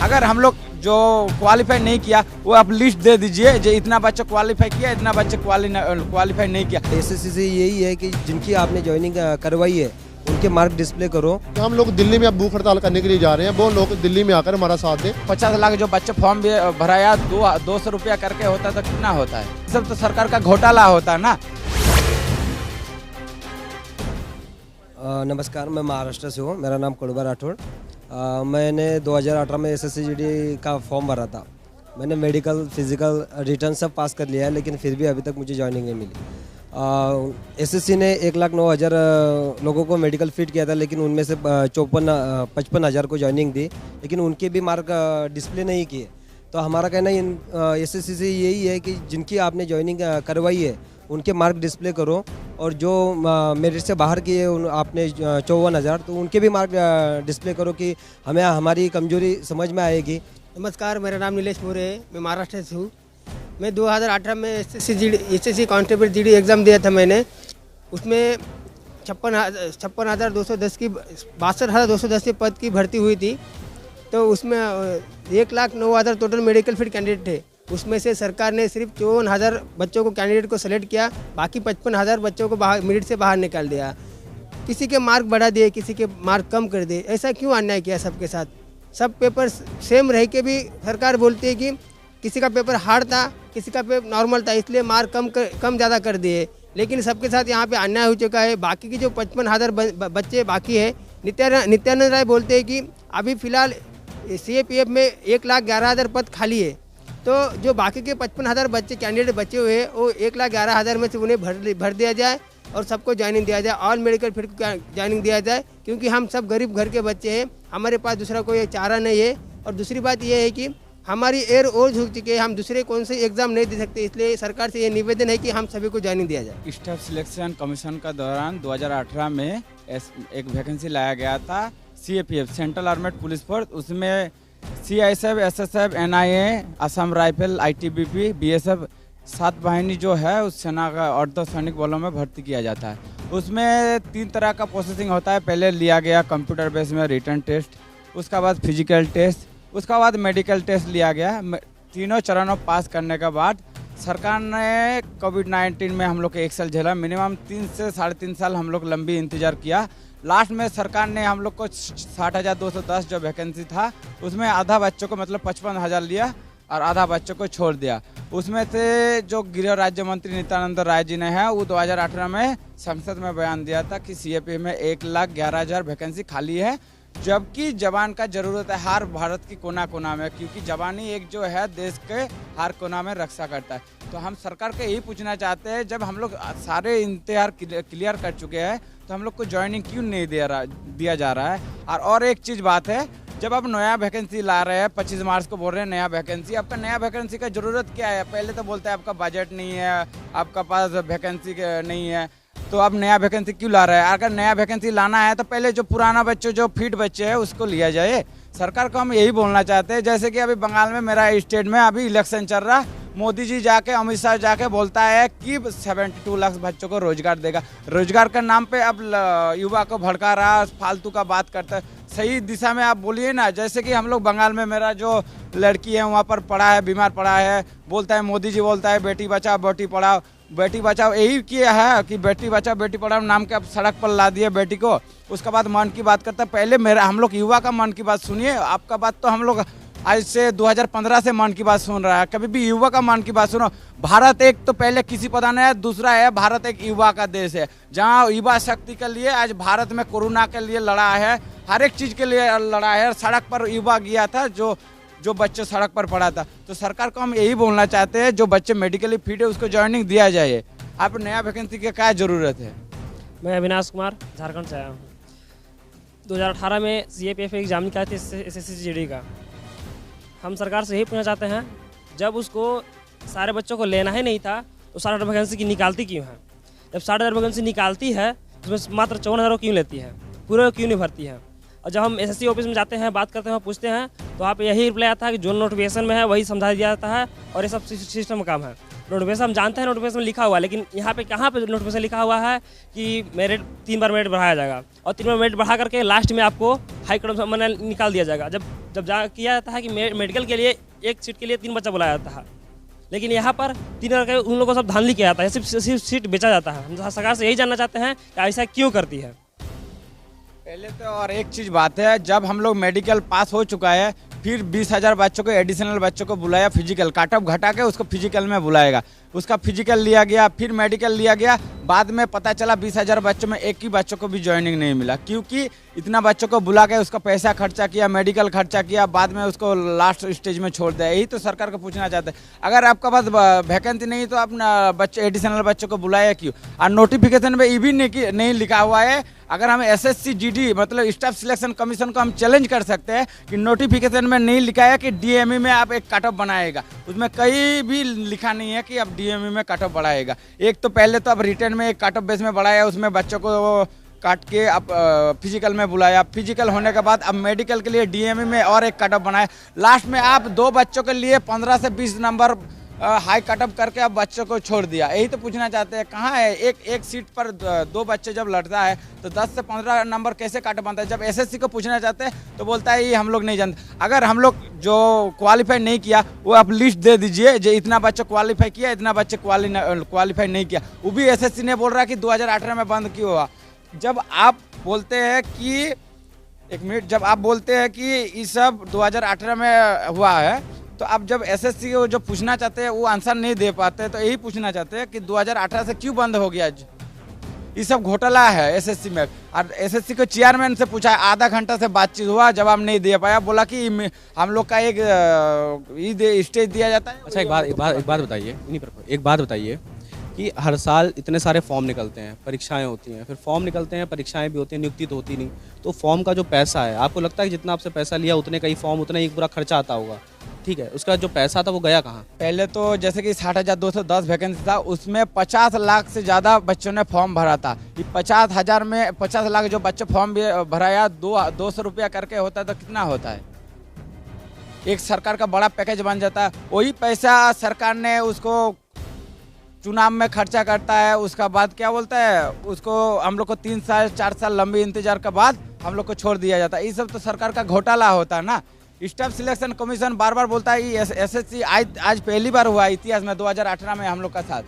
अगर हम लोग जो क्वालिफाई नहीं किया वो आप लिस्ट दे दीजिए, जो इतना बच्चा क्वालिफाई किया, इतना बच्चा क्वालिफाई नहीं किया। एसएससी से यही है कि जिनकी आपने ज्वाइनिंग करवाई है उनके मार्क डिस्प्ले करो। हम लोग दिल्ली में अब भूख हड़ताल करने के लिए जा रहे हैं, वो लोग दिल्ली में आकर हमारा साथ दें। 50 लाख जो बच्चे फॉर्म भराया 200 रुपया करके होता तो कितना होता है? सब तो सरकार का घोटाला होता है ना। नमस्कार, मैं महाराष्ट्र से हूँ। मेरा नाम कड़ुबा राठौड़। मैंने 2018 में एसएससी जीडी का फॉर्म भरा था। मैंने मेडिकल, फिजिकल, रिटर्न सब पास कर लिया है, लेकिन फिर भी अभी तक मुझे ज्वाइनिंग नहीं मिली। एसएससी ने 1,09,000 लोगों को मेडिकल फिट किया था, लेकिन उनमें से 55,000 को ज्वाइनिंग दी, लेकिन उनके भी मार्क डिस्प्ले नहीं किए। तो हमारा कहना एसएससी से यही है कि जिनकी आपने ज्वाइनिंग करवाई है उनके मार्क डिस्प्ले करो, और जो मेरिट से बाहर किए आपने 54,000, तो उनके भी मार्क डिस्प्ले करो कि हमें हमारी कमजोरी समझ में आएगी। नमस्कार, मेरा नाम नीलेश मोरे है। मैं महाराष्ट्र से हूँ। मैं 2018 में एसएससी कांस्टेबल जीडी एग्ज़ाम दिया था मैंने। उसमें 56,210 की 62,210 के पद की भर्ती हुई थी। तो उसमें 1,09,000 टोटल मेडिकल फिट कैंडिडेट थे। उसमें से सरकार ने सिर्फ 54,000 बच्चों को कैंडिडेट को सेलेक्ट किया, बाकी 55,000 बच्चों को मेरिट से बाहर निकाल दिया। किसी के मार्क बढ़ा दिए, किसी के मार्क कम कर दिए। ऐसा क्यों अन्याय किया सबके साथ? सब पेपर सेम रह के भी सरकार बोलती है कि किसी का पेपर हार्ड था, किसी का पेपर नॉर्मल था, इसलिए मार्क कम ज़्यादा कर दिए। लेकिन सबके साथ यहाँ पे अन्याय हो चुका है। बाकी की जो 55,000 बच्चे बाकी है, नित्यानंद राय बोलते हैं कि अभी फ़िलहाल CAPF में 1,11,000 पद खाली है। तो जो बाकी के 55,000 बच्चे कैंडिडेट बचे हुए हैं, वो 1,11,000 में से उन्हें भर दिया जाए और सबको ज्वाइनिंग दिया जाए। ऑल मेडिकल फिट को ज्वाइनिंग दिया जाए, क्योंकि हम सब गरीब घर के बच्चे हैं, हमारे पास दूसरा कोई चारा नहीं है। और दूसरी बात यह है कि हमारी एयर और झुक चुकी है, हम दूसरे कौन से एग्ज़ाम नहीं दे सकते। इसलिए सरकार से ये निवेदन है कि हम सभी को ज्वाइनिंग दिया जाए। स्टाफ सिलेक्शन कमीशन का दौरान 2018 में एक वैकेंसी लाया गया था CAPF, central armed police force. उसमें CISF, SSF, NIA, Assam rifle, ITBP, BSF 7 वाहिनी जो है उस सेना का अर्धसैनिक बलों में भर्ती किया जाता है। उसमें 3 तरह का प्रोसेसिंग होता है। पहले लिया गया कंप्यूटर बेस में रिटर्न टेस्ट, उसका बाद फिजिकल टेस्ट, उसका बाद मेडिकल टेस्ट लिया गया। तीनों चरणों पास करने के बाद सरकार ने कोविड-19 में हम लोग के 1 साल झेला। मिनिमम 3 से 3.5 साल हम लोग लंबी इंतजार किया। लास्ट में सरकार ने हम लोग को 60,210 जो वैकेंसी था उसमें आधा बच्चों को मतलब 55,000 लिया और आधा बच्चों को छोड़ दिया। उसमें से जो गृह राज्य मंत्री नित्यानंद राय जी ने है वो 2018 में संसद में बयान दिया था कि CAPF में 1,11,000 वैकेंसी खाली है, जबकि जवान का जरूरत है हर भारत की कोना कोना में, क्योंकि जवानी एक जो है देश के हर कोना में रक्षा करता है। तो हम सरकार को यही पूछना चाहते हैं, जब हम लोग सारे इम्तिहान क्लियर कर चुके हैं तो हम लोग को ज्वाइनिंग क्यों नहीं दिया जा रहा है? और एक चीज़ बात है, जब आप नया वैकेंसी ला रहे हैं, 25 मार्च को बोल रहे हैं नया वैकेंसी, आपका नया वैकेंसी का ज़रूरत क्या है? पहले तो बोलते हैं आपका बजट नहीं है, आपका पास वैकेंसी नहीं है, तो आप नया वैकेंसी क्यों ला रहे हैं? अगर नया वैकेंसी लाना है तो पहले जो पुराना बच्चे जो फिट बच्चे हैं उसको लिया जाए। सरकार को हम यही बोलना चाहते हैं। जैसे कि अभी बंगाल में मेरा स्टेट में अभी इलेक्शन चल रहा, मोदी जी जाके, अमित शाह जाके बोलता है कि 72 लाख बच्चों को रोजगार देगा। रोजगार के नाम पे अब युवा को भड़का रहा, फालतू का बात करता है। सही दिशा में आप बोलिए ना। जैसे कि हम लोग बंगाल में, मेरा जो लड़की है वहाँ पर पड़ा है, बीमार पड़ा है, बोलता है मोदी जी बोलता है बेटी बचाओ बेटी पढ़ाओ। बेटी बचाओ यही किया है कि बेटी बचाओ बेटी पढ़ाओ नाम के अब सड़क पर ला दिए बेटी को। उसके बाद मन की बात करता है। पहले हम लोग युवा का मन की बात सुनिए। आपका बात तो हम लोग आज से 2015 से मन की बात सुन रहा है। कभी भी युवा का मन की बात सुनो। भारत एक तो पहले किसी पता नहीं है, दूसरा है भारत एक युवा का देश है, जहाँ युवा शक्ति के लिए आज भारत में कोरोना के लिए लड़ा है, हर एक चीज़ के लिए लड़ा है। सड़क पर युवा गया था, जो बच्चे सड़क पर पड़ा था। तो सरकार को हम यही बोलना चाहते हैं, जो बच्चे मेडिकली फिट है उसको ज्वाइनिंग दिया जाए। आप नया वैकेंसी की क्या ज़रूरत है? मैं अविनाश कुमार झारखंड से आया हूँ। 2018 में CAPF एग्जाम निकाले थे SSC GD का। हम सरकार से यही पूछना चाहते हैं, जब उसको सारे बच्चों को लेना ही नहीं था तो 60,000 वैकेंसी की निकालती क्यों है? जब 60,000 वैकेंसी निकालती है तो उसमें मात्र 54,000 क्यों लेती है? पूरे क्यों नहीं भरती है? और जब हम SSC ऑफिस में जाते हैं, बात करते हैं, पूछते हैं, तो वहाँ पे यही रिप्लाई आता है कि जो नोटिफिकेशन में है वही समझा दिया जाता है और ये सब सिस्टम का काम है। नोटिफिकेशन हम जानते हैं नोटिफिकेशन में लिखा हुआ है, लेकिन यहाँ पे कहाँ पे नोटिफिकेशन लिखा हुआ है कि मेरिट 3 बार मेरिट बढ़ाया जाएगा और 3 बार मेरिट बढ़ा करके लास्ट में आपको हाई कट मैंने निकाल दिया जाएगा। जब किया जाता है कि मेडिकल के लिए एक सीट के लिए 3 बच्चा बुलाया जाता है, लेकिन यहाँ पर 3 करके उन लोगों को सब धांधली किया जाता है, सिर्फ सीट बेचा जाता है। हम सरकार से यही जानना चाहते हैं कि ऐसा क्यों करती है। पहले तो और एक चीज़ बात है, जब हम लोग मेडिकल पास हो चुका है फिर 20,000 बच्चों को एडिशनल बच्चों को बुलाया, फिजिकल कट ऑफ घटा के उसको फिजिकल में बुलाएगा, उसका फिजिकल लिया गया, फिर मेडिकल लिया गया। बाद में पता चला 20,000 बच्चों में एक ही बच्चों को भी ज्वाइनिंग नहीं मिला, क्योंकि इतना बच्चों को बुला के उसका पैसा खर्चा किया, मेडिकल खर्चा किया, बाद में उसको लास्ट स्टेज में छोड़ दिया। यही तो सरकार को पूछना चाहते हैं, अगर आपका पास वैकेंसी नहीं तो अपना बच्चे एडिशनल बच्चों को बुलाया क्यों? और नोटिफिकेशन में ये भी नहीं लिखा हुआ है। अगर हम SSC GD मतलब स्टाफ सिलेक्शन कमीशन को हम चैलेंज कर सकते हैं कि नोटिफिकेशन में नहीं लिखा है कि DME में आप एक कट ऑफ बनाएगा, उसमें कहीं भी लिखा नहीं है कि अब DME में कट ऑफ बढ़ाएगा। एक तो पहले तो अब रिटर्न में एक कट ऑफ बेस में बढ़ाया, उसमें बच्चों को काट के अब फिजिकल में बुलाया, फिजिकल होने के बाद अब मेडिकल के लिए DME में और एक कट ऑफ बनाया। लास्ट में आप 2 बच्चों के लिए 15 से 20 नंबर हाई कट ऑफ करके अब बच्चों को छोड़ दिया। यही तो पूछना चाहते हैं, कहाँ है एक सीट पर 2 बच्चे जब लड़ता है तो 10 से 15 नंबर कैसे कट बनता है? जब SSC को पूछना चाहते हैं तो बोलता है ये हम लोग नहीं जानते। अगर हम लोग जो क्वालिफाई नहीं किया वो आप लिस्ट दे दीजिए, जो इतना बच्चा क्वालिफाई किया, इतना बच्चे क्वालिफाई नहीं किया, वो भी SSC ने बोल रहा है कि 2018 में बंद क्यों हुआ। जब आप बोलते हैं कि एक मिनट, जब आप बोलते हैं कि ये सब 2018 में हुआ है, तो अब जब SSC को जो पूछना चाहते हैं वो आंसर नहीं दे पाते, तो यही पूछना चाहते हैं कि 2018 से क्यों बंद हो गया? ये सब घोटाला है SSC में। और SSC को चेयरमैन से पूछा, आधा घंटा से बातचीत हुआ, जवाब नहीं दे पाया, बोला कि हम लोग का एक स्टेज दिया जाता है। अच्छा, एक बात बताइए कि हर साल इतने सारे फॉर्म निकलते हैं, परीक्षाएं होती हैं, फिर फॉर्म निकलते हैं, परीक्षाएं भी होती हैं, नियुक्ति तो होती नहीं, तो फॉर्म का जो पैसा है, आपको लगता है कि जितना आपसे पैसा लिया उतने का ही फॉर्म, उतना ही पूरा खर्चा आता होगा? ठीक है, उसका जो पैसा था वो गया कहाँ? पहले तो जैसे कि 60,210 वैकेंसी था, उसमें 50 लाख से ज़्यादा बच्चों ने फॉर्म भरा था। ये 50,000 में 50 लाख जो बच्चे फॉर्म भराया, 200 रुपया करके होता है तो कितना होता है? एक सरकार का बड़ा पैकेज बन जाता है। वही पैसा सरकार ने उसको चुनाव में खर्चा करता है, उसका बाद क्या बोलता है, उसको हम लोग को 3 साल 4 साल लंबी इंतजार के बाद हम लोग को छोड़ दिया जाता है। ये सब तो सरकार का घोटाला होता है ना। स्टाफ सिलेक्शन कमीशन बार बार बोलता है ये SSC आज पहली बार हुआ इतिहास में 2018 में हम लोग का साथ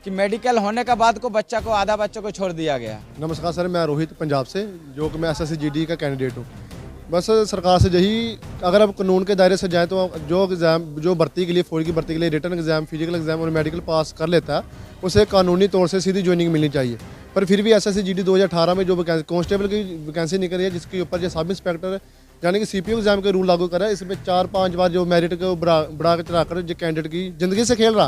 कि मेडिकल होने के बाद को आधा बच्चों को छोड़ दिया गया। नमस्कार सर, मैं रोहित पंजाब से, जो कि मैं SSC GD का कैंडिडेट हूँ। बस सरकार से यही, अगर आप कानून के दायरे से जाएँ तो जो भर्ती के लिए, फौज की भर्ती के लिए रिटर्न एग्जाम, फिजिकल एग्जाम और मेडिकल पास कर लेता है, उसे कानूनी तौर से सीधी ज्वाइनिंग मिलनी चाहिए। पर फिर भी SSC GD 2018 में जो कांस्टेबल की वैकेंसी निकली है, जिसके ऊपर जो सब इंस्पेक्टर यानी कि CPO एग्जाम के रूल लागू करा है, इसमें 4-5 बार जो मेरिट को बढ़ा के चढ़ा कर जो कैंडिडेट की ज़िंदगी से खेल रहा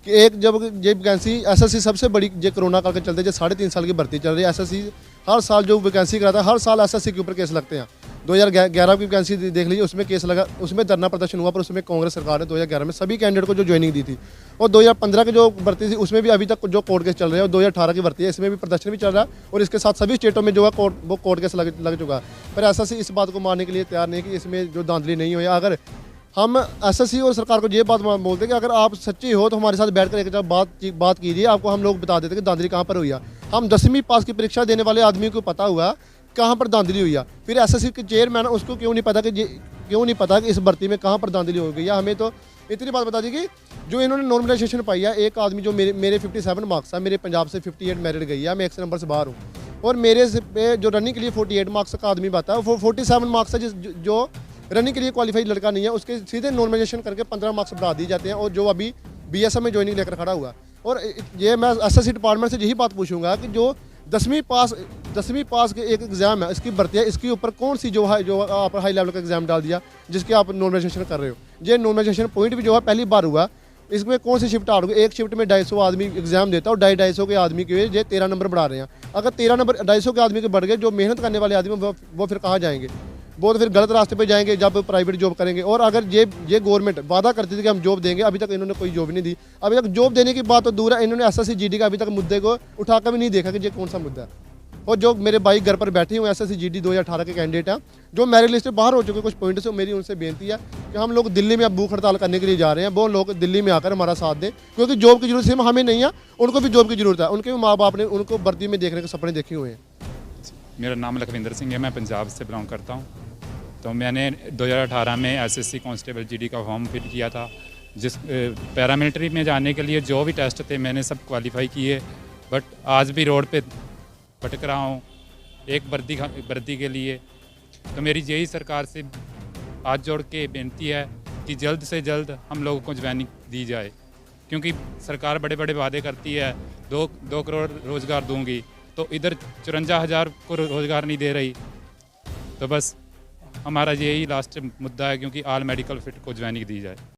कि एक जब ये वैकेंसी SSC सबसे बड़ी जो कोरोना काल के चलते जो 3.5 साल की भर्ती चल रही है, SSC हर साल जो वैकेंसी कराता है, हर साल SSC के ऊपर केस लगते हैं। 2011 की वैकेंसी देख लीजिए, उसमें केस लगा, उसमें धरना प्रदर्शन हुआ, पर उसमें कांग्रेस सरकार ने 2011 में सभी कैंडिडेट को जो ज्वाइनिंग दी थी। और 2015 की जो भर्ती थी उसमें भी अभी तक जो कोर्ट केस चल रहे हैं, और 2018 की भर्ती है, इसमें भी प्रदर्शन भी चल रहा है, और इसके साथ सभी स्टेटों में जो है वो कोर्ट केस लग चुका है। पर SSC इस बात को मानने के लिए तैयार नहीं कि इसमें जो धांधली नहीं हुई। अगर हम SSC और सरकार को ये बात बोलते हैं कि अगर आप सच्ची हो तो हमारे साथ बैठकर एक बात कीजिए, आपको हम लोग बता देते कि धांधली कहाँ पर हुई है। हम 10वीं पास की परीक्षा देने वाले आदमी को पता हुआ कहाँ पर धांधली हुई है, फिर SSC के चेयरमैन उसको क्यों नहीं पता कि इस भर्ती में कहाँ पर धांधली हो गई है। हमें तो इतनी बात बता दी कि जो इन्होंने नॉर्मलाइजेशन पाई है, एक आदमी जो मेरे 57 मार्क्स है, मेरे पंजाब से 58 मेरिट गई है, मैं 100 नंबर से बाहर हूँ, और मेरे पे जो रनिंग के लिए 48 मार्क्स का आदमी बाता है, वो 47 मार्क्स है जो रनिंग के लिए क्वालिफाइड लड़का नहीं है, उसके सीधे नॉर्मलाइजेशन करके 15 मार्क्स बढ़ा दिए जाते हैं, और जो अभी BSF में ज्वाइनिंग लेकर खड़ा हुआ। और ये मैं SSC डिपार्टमेंट से यही बात पूछूंगा कि जो 10वीं पास के एक एग्ज़ाम है, इसकी भर्ती है, इसके ऊपर कौन सी जो आप हाई लेवल का एग्जाम डाल दिया जिसके आप नॉर्मलाइजेशन कर रहे हो। ये नॉर्मलाइजेशन पॉइंट भी जो है पहली बार हुआ, इसमें कौन सी शिफ्ट आ रही है? एक शिफ्ट में 250 आदमी एग्जाम देता है, और 250 के आदमी के ये 13 नंबर बढ़ा रहे हैं। अगर 13 नंबर 250 के आदमी के बढ़ गए, जो मेहनत करने वाले आदमी वो फिर कहाँ जाएंगे? वो तो फिर गलत रास्ते पे जाएंगे जब प्राइवेट जॉब करेंगे। और अगर ये गवर्नमेंट वादा करती थी कि हम जॉब देंगे, अभी तक इन्होंने कोई जॉब नहीं दी। अभी तक जॉब देने की बात तो दूर है, इन्होंने SSC GD का अभी तक मुद्दे को उठाकर भी नहीं देखा कि ये कौन सा मुद्दा है। और जो मेरे भाई घर पर बैठे हुए SSC-GD 2018 के कैंडिडेट हैं जो मेरिट लिस्ट से बाहर हो चुके कुछ पॉइंट्स से, मेरी उनसे बेनती है कि हम लोग दिल्ली में अब भूख हड़ताल करने के लिए जा रहे हैं, वो लोग दिल्ली में आकर हमारा साथ दें, क्योंकि जॉब की जरूरत सिर्फ हमें नहीं है, उनको भी जॉब की जरूरत है। उनके भी माँ बाप ने उनको वर्दी में देखने के सपने देखे हुए हैं। मेरा नाम लखविंदर सिंह है, मैं पंजाब से बिलोंग करता हूँ। तो मैंने 2018 में SSC कांस्टेबल GD का फॉर्म फिल किया था, जिस पैरामिलिट्री में जाने के लिए जो भी टेस्ट थे मैंने सब क्वालिफाई किए, बट आज भी रोड पे भटक रहा हूँ एक वर्दी के लिए। तो मेरी यही सरकार से हाथ जोड़ के बेनती है कि जल्द से जल्द हम लोगों को ज्वाइनिंग दी जाए, क्योंकि सरकार बड़े बड़े वादे करती है 2 करोड़ रोज़गार दूंगी, तो इधर 54,000 को रोज़गार नहीं दे रही। तो बस हमारा यही लास्ट मुद्दा है, क्योंकि ऑल मेडिकल फिट को ज्वाइनिंग दी जाए।